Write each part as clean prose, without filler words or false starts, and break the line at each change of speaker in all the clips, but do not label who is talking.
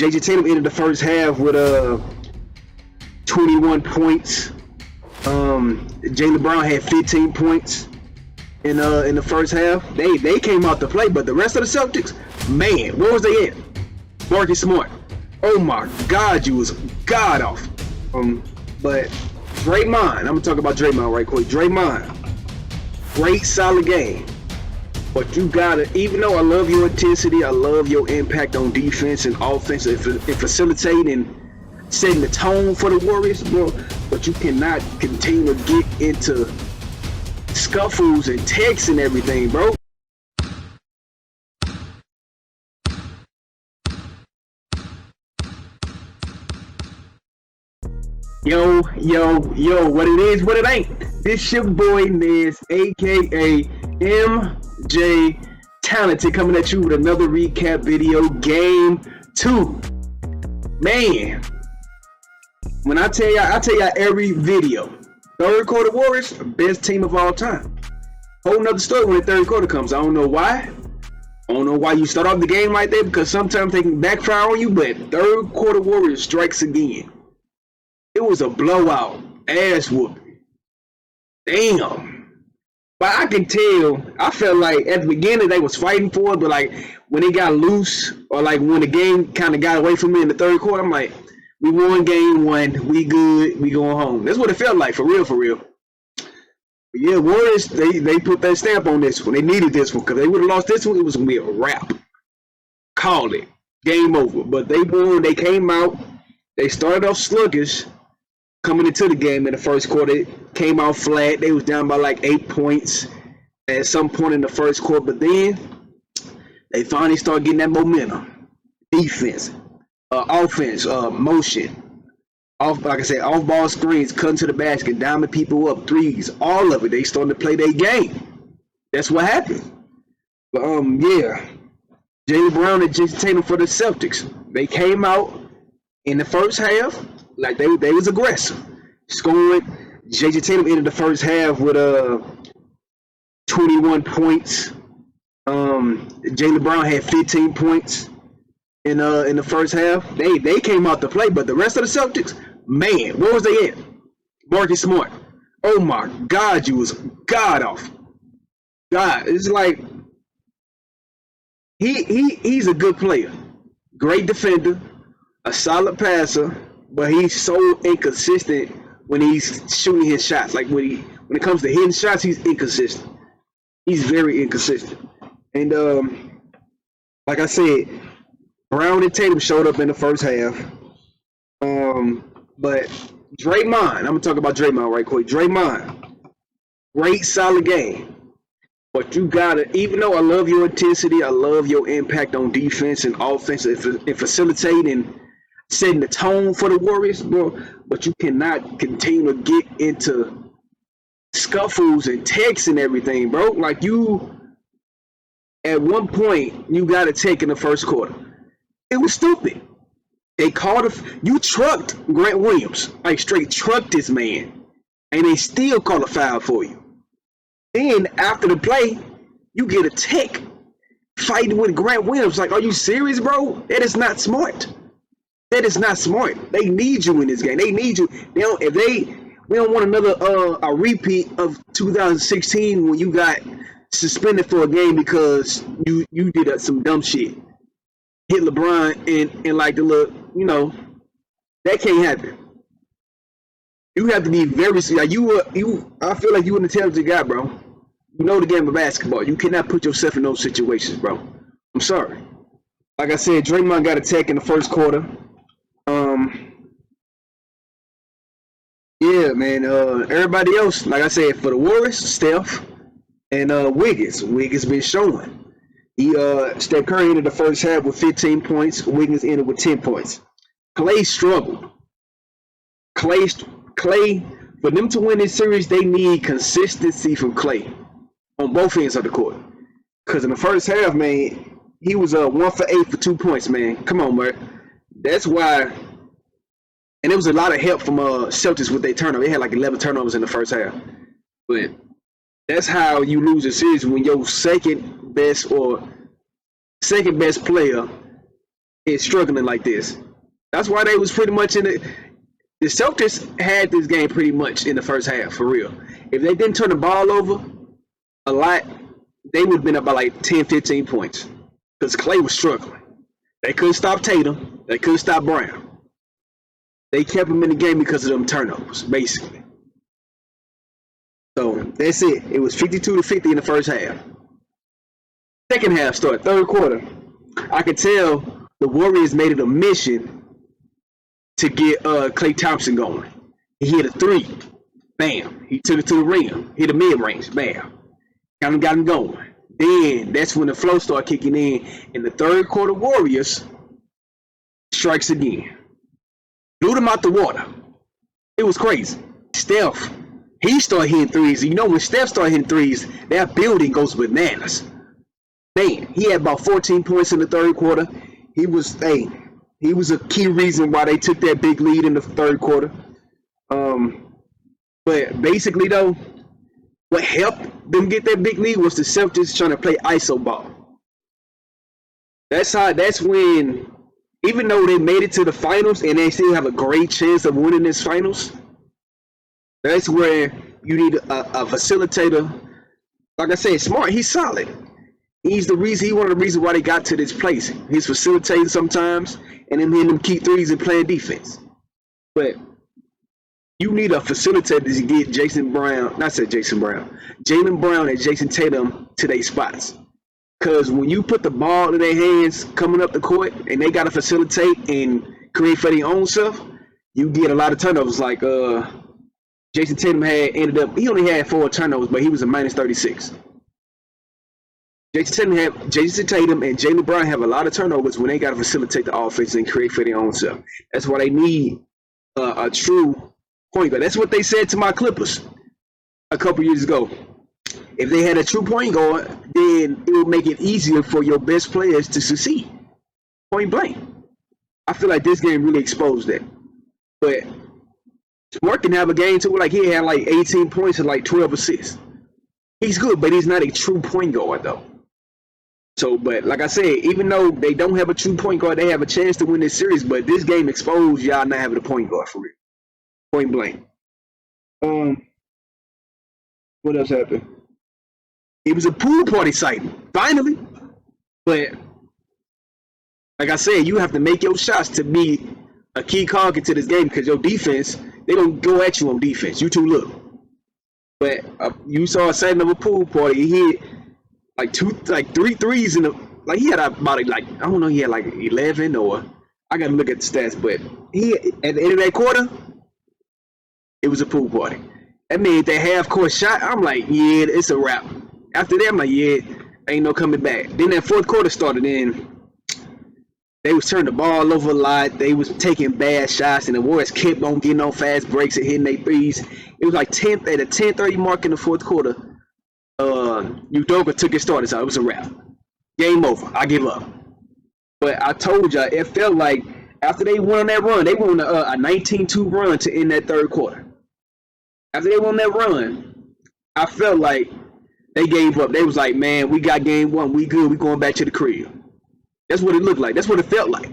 Jason Tatum ended the first half with 21 points. Jaylen Brown had 15 points in the first half. They came out to play, but the rest of the Celtics, man, where was they at? Marcus Smart, oh my God, you was god off. But Draymond, I'm gonna talk about Draymond right quick. Draymond, great solid game, but you gotta, even though I love your intensity, I love your impact on defense and offense and facilitating and setting the tone for the Warriors, bro. But you cannot continue to get into scuffles and texts and everything, bro. Yo, what it is, what it ain't. This your boy Nez, aka MJ Talented, coming at you with another recap video. Game 2. Man, when I tell y'all every video, third quarter Warriors, best team of all time. Whole nother story when the third quarter comes. I don't know why. I don't know why you start off the game like that, because sometimes they can backfire on you, but third quarter Warriors strikes again. It was a blowout, ass whooping. Damn. But I can tell, I felt like at the beginning they was fighting for it, but like when they got loose, or like when the game kind of got away from me in the third quarter, I'm like, we won game 1, we good, we going home. That's what it felt like, for real. But yeah, Warriors, they put that stamp on this one. They needed this one, because they would have lost this one, it was going to be a wrap. Called it. Game over. But they won, they came out, they started off sluggish. Coming into the game in the first quarter, it came out flat. They was down by like 8 points at some point in the first quarter, but then they finally started getting that momentum. Defense, offense, motion, like I said, off ball screens, cutting to the basket, diamond people up, threes, all of it. They starting to play their game. That's what happened. But yeah, Jaylen Brown and Jason Tatum for the Celtics. They came out in the first half. Like they was aggressive, scoring. Jason Tatum ended the first half with 21 points. Jaylen Brown had 15 points in the first half. They came out to play, but the rest of the Celtics, man, where was they at? Marcus Smart, oh my God, you was god off. God, it's like he's a good player, great defender, a solid passer. But he's so inconsistent when he's shooting his shots. Like when it comes to hitting shots, he's inconsistent. He's very inconsistent. And like I said, Brown and Tatum showed up in the first half. But Draymond, I'm gonna talk about Draymond right quick. Draymond, great solid game. But you gotta, even though I love your intensity, I love your impact on defense and offense and facilitating, setting the tone for the Warriors, bro. But you cannot continue to get into scuffles and texts and everything, bro. Like you, at one point, you got a take in the first quarter. It was stupid. They called you trucked Grant Williams, like straight trucked this man, and they still call a foul for you. Then after the play, you get a tech fighting with Grant Williams. Like, are you serious, bro? That is not smart. That is not smart. They need you in this game. They need you. We don't want another a repeat of 2016 when you got suspended for a game because you did some dumb shit. Hit LeBron and like the little, that can't happen. You have to be very like you. I feel like you an intelligent guy, bro. You know the game of basketball. You cannot put yourself in those situations, bro. I'm sorry. Like I said, Draymond got a tech in the first quarter. Yeah, man. Everybody else, like I said, for the Warriors, Steph and Wiggins. Wiggins been showing. Steph Curry ended the first half with 15 points. Wiggins ended with 10 points. Clay struggled. Clay, for them to win this series, they need consistency from Clay on both ends of the court. Because in the first half, man, he was 1 for 8 for 2 points, man. Come on, man. That's why. And there was a lot of help from Celtics with their turnover. They had like 11 turnovers in the first half. But that's how you lose a series, when your second best player is struggling like this. That's why they was pretty much in it. The Celtics had this game pretty much in the first half, for real. If they didn't turn the ball over a lot, they would have been up by like 10, 15 points. Because Clay was struggling. They couldn't stop Tatum. They couldn't stop Brown. They kept him in the game because of them turnovers, basically. So that's it. It was 52-50 in the first half. Second half started, third quarter. I could tell the Warriors made it a mission to get Klay Thompson going. He hit a three. Bam. He took it to the rim. Hit a mid-range. Bam. Kind of got him going. Then that's when the flow started kicking in. In the third quarter, Warriors strikes again. Blew them out the water. It was crazy. Steph, he started hitting threes. You know, when Steph started hitting threes, that building goes bananas. Man, he had about 14 points in the third quarter. He was a key reason why they took that big lead in the third quarter. But basically, though, what helped them get that big lead was the Celtics trying to play ISO ball. That's when, even though they made it to the finals and they still have a great chance of winning this finals, that's where you need a facilitator. Like I said, Smart, he's solid. He's one of the reasons why they got to this place. He's facilitating sometimes, and then hitting them key threes and playing defense. But you need a facilitator to get Jaylen Brown and Jason Tatum to their spots. Because when you put the ball in their hands coming up the court and they got to facilitate and create for their own self, you get a lot of turnovers. Like Jason Tatum he only had 4 turnovers, but he was a minus 36. Jason Tatum and Jaylen Brown have a lot of turnovers when they got to facilitate the offense and create for their own self. That's why they need a true point guard. That's what they said to my Clippers a couple years ago. If they had a true point guard, then it would make it easier for your best players to succeed. Point blank. I feel like this game really exposed that. But Smart can have a game too, like he had like 18 points and like 12 assists. He's good, but he's not a true point guard though. So, but like I said, even though they don't have a true point guard, they have a chance to win this series. But this game exposed y'all not having a point guard for real. Point blank. What else happened? It was a pool party sighting, finally. But like I said, you have to make your shots to be a key cog into this game because your defense, they don't go at you on defense. You too little. But you saw a sighting of a pool party. He hit like 3 threes in the, like he had about like, I don't know, he had like 11 or I gotta look at the stats, but he at the end of that quarter, it was a pool party. That means that half court shot, I'm like, yeah, it's a wrap. After that, I'm like, yeah, ain't no coming back. Then that fourth quarter started in. They was turning the ball over a lot. They was taking bad shots, and the Warriors kept on getting on fast breaks and hitting their threes. It was like at the 10:30 mark in the fourth quarter. Udoka took his starters out. It was a wrap. Game over. I give up. But I told y'all, it felt like after they won on that run, they won a 19-2 run to end that third quarter. After they won that run, I felt like they gave up. They was like, man, we got game one. We good. We going back to the crib. That's what it looked like. That's what it felt like.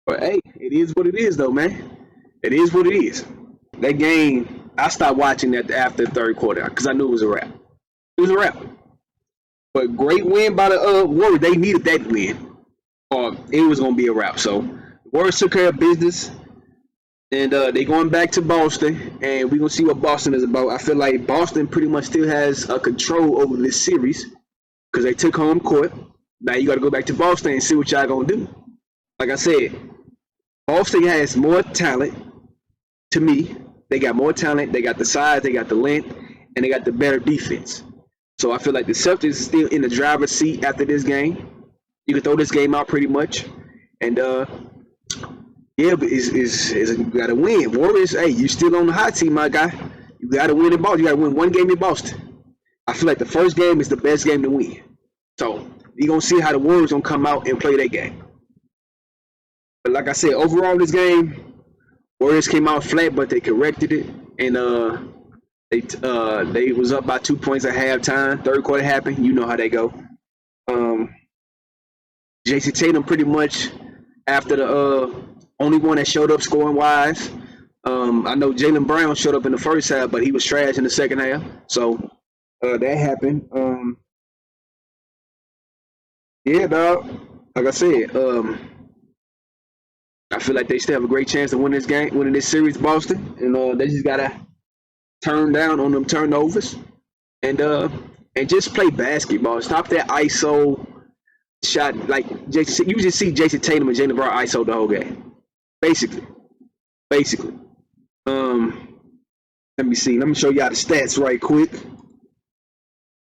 But, hey, it is what it is, though, man. It is what it is. That game, I stopped watching that after the third quarter because I knew it was a wrap. It was a wrap. But great win by the Warriors. They needed that win, or it was going to be a wrap. So, the Warriors took care of business. And they going back to Boston, and we're going to see what Boston is about. I feel like Boston pretty much still has a control over this series because they took home court. Now you got to go back to Boston and see what y'all going to do. Like I said, Boston has more talent to me. They got more talent. They got the size. They got the length. And they got the better defense. So I feel like the Celtics is still in the driver's seat after this game. You can throw this game out pretty much. And, yeah, but you got to win. Warriors, hey, you still on the hot team, my guy. You got to win in Boston. You got to win one game in Boston. I feel like the first game is the best game to win. So you're going to see how the Warriors going to come out and play their game. But like I said, overall this game, Warriors came out flat, but they corrected it. And they was up by 2 points at halftime. Third quarter happened. You know how they go. Jason Tatum pretty much after the only one that showed up scoring wise. I know Jaylen Brown showed up in the first half, but he was trash in the second half. So that happened. Yeah, dog. Like I said, I feel like they still have a great chance of winning this series, Boston, and they just gotta turn down on them turnovers and just play basketball. Stop that ISO shot. Like Jason, you just see Jason Tatum and Jaylen Brown ISO the whole game, basically. Let me see. Let me show y'all the stats right quick.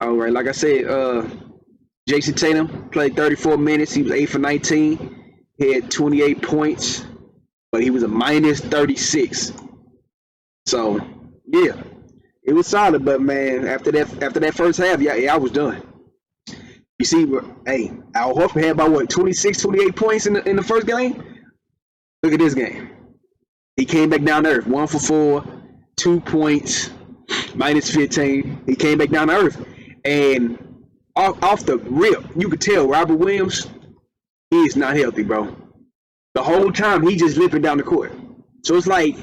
All right, like I said, Jason Tatum played 34 minutes. He was 8 for 19. He had 28 points, but he was a minus 36. So yeah, it was solid. But man, after that first half, yeah, I was done. You see, hey, Al Horford had about 26, 28 points in the first game. Look at this game. He came back down to earth, 1 for 4, 2 points, minus 15. He came back down to earth, and off the rip, you could tell Robert Williams, he is not healthy, bro. The whole time he just limping down the court. So it's like,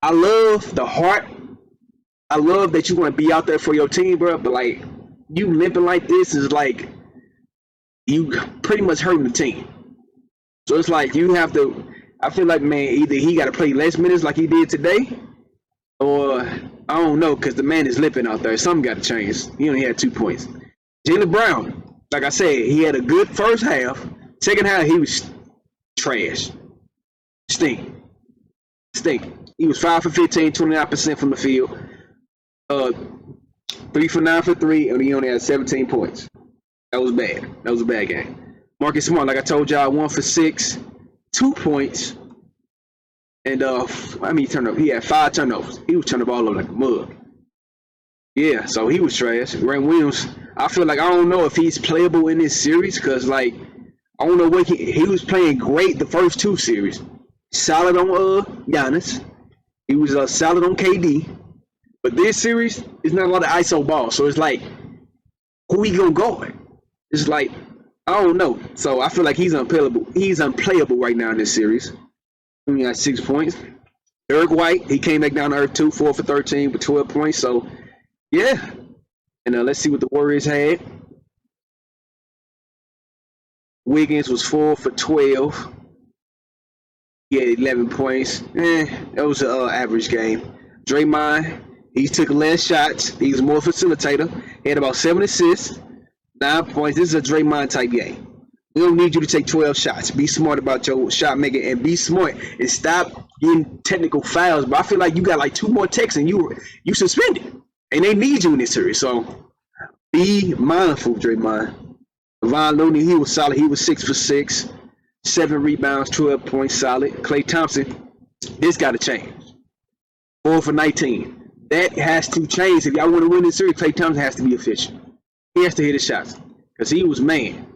I love the heart. I love that you want to be out there for your team, bro. But like, you limping like this is like you pretty much hurting the team. So it's like you have to. I feel like, man, either he got to play less minutes like he did today, or I don't know, because the man is limping out there. Something got to change. He only had 2 points. Jaylen Brown, like I said, he had a good first half. Second half, he was trash. Stink. He was 5 for 15, 29% from the field. 3 for 9 for 3, and he only had 17 points. That was bad. That was a bad game. Marcus Smart, like I told y'all, 1 for 6, 2 points. And he had 5 turnovers. He was turning the ball over like a mug. Yeah, so he was trash. Grant Williams, I feel like, I don't know if he's playable in this series, because like, I don't know what he was playing great the first 2 series. Solid on Giannis. He was solid on KD. But this series is not a lot of ISO ball. So it's like, who he gonna guard? It's like, I don't know. So I feel like he's unplayable. He's unplayable right now in this series. He got 6 points. Derek White, he came back down to earth too, 4 for 13 with 12 points. So yeah. And let's see what the Warriors had. Wiggins was 4 for 12. He had 11 points. That was an average game. Draymond, he took less shots. He was more facilitator. He had about 7 assists, 9 points. This is a Draymond type game. We don't need you to take 12 shots. Be smart about your shot making and be smart and stop getting technical fouls. But I feel like you got like 2 more techs and you suspended. And they need you in this series. So be mindful, Draymond. Von Looney, he was solid. He was 6 for 6, 7 rebounds, 12 points, solid. Klay Thompson, this got to change. 4 for 19. That has to change. If y'all want to win this series, Klay Thompson has to be efficient. He has to hit his shots because he was man.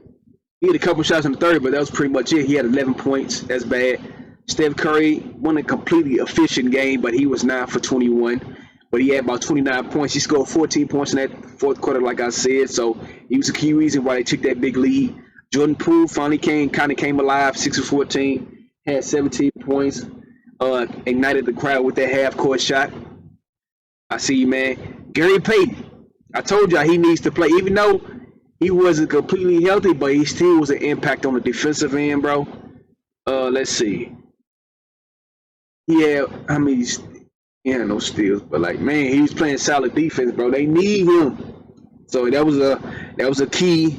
He had a couple shots in the third, but that was pretty much it. He had 11 points. That's bad. Steph Curry won a completely efficient game, but he was 9 for 21. But he had about 29 points. He scored 14 points in that fourth quarter, like I said. So he was a key reason why they took that big lead. Jordan Poole finally came alive, 6 for 14, had 17 points, ignited the crowd with that half-court shot. I see you, man. Gary Payton, I told y'all he needs to play. Even though he wasn't completely healthy, but he still was an impact on the defensive end, bro. Let's see. Yeah, I mean, he had no steals, but like, man, he was playing solid defense, bro. They need him. So that was a key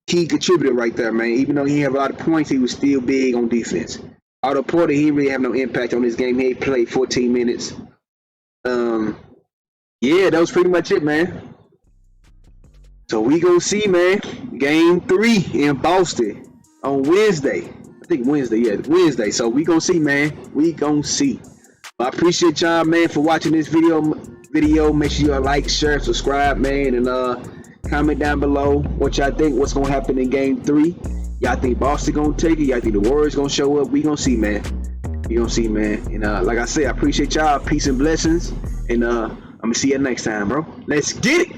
contributor right there, man. Even though he had a lot of points, he was still big on defense. Otto Porter, he really have no impact on this game. He played 14 minutes. Yeah, that was pretty much it, man. So we gonna see, man. Game 3 in Boston on Wednesday. I think Wednesday, yeah, Wednesday. So we gonna see, man. We gonna see. I appreciate y'all, man, for watching this video. Make sure you like, share, subscribe, man, and comment down below what y'all think. What's gonna happen in Game 3? Y'all think Boston gonna take it? Y'all think the Warriors gonna show up? We gonna see, man. We gonna see, man. And like I said, I appreciate y'all. Peace and blessings. And I'm gonna see you next time, bro. Let's get it.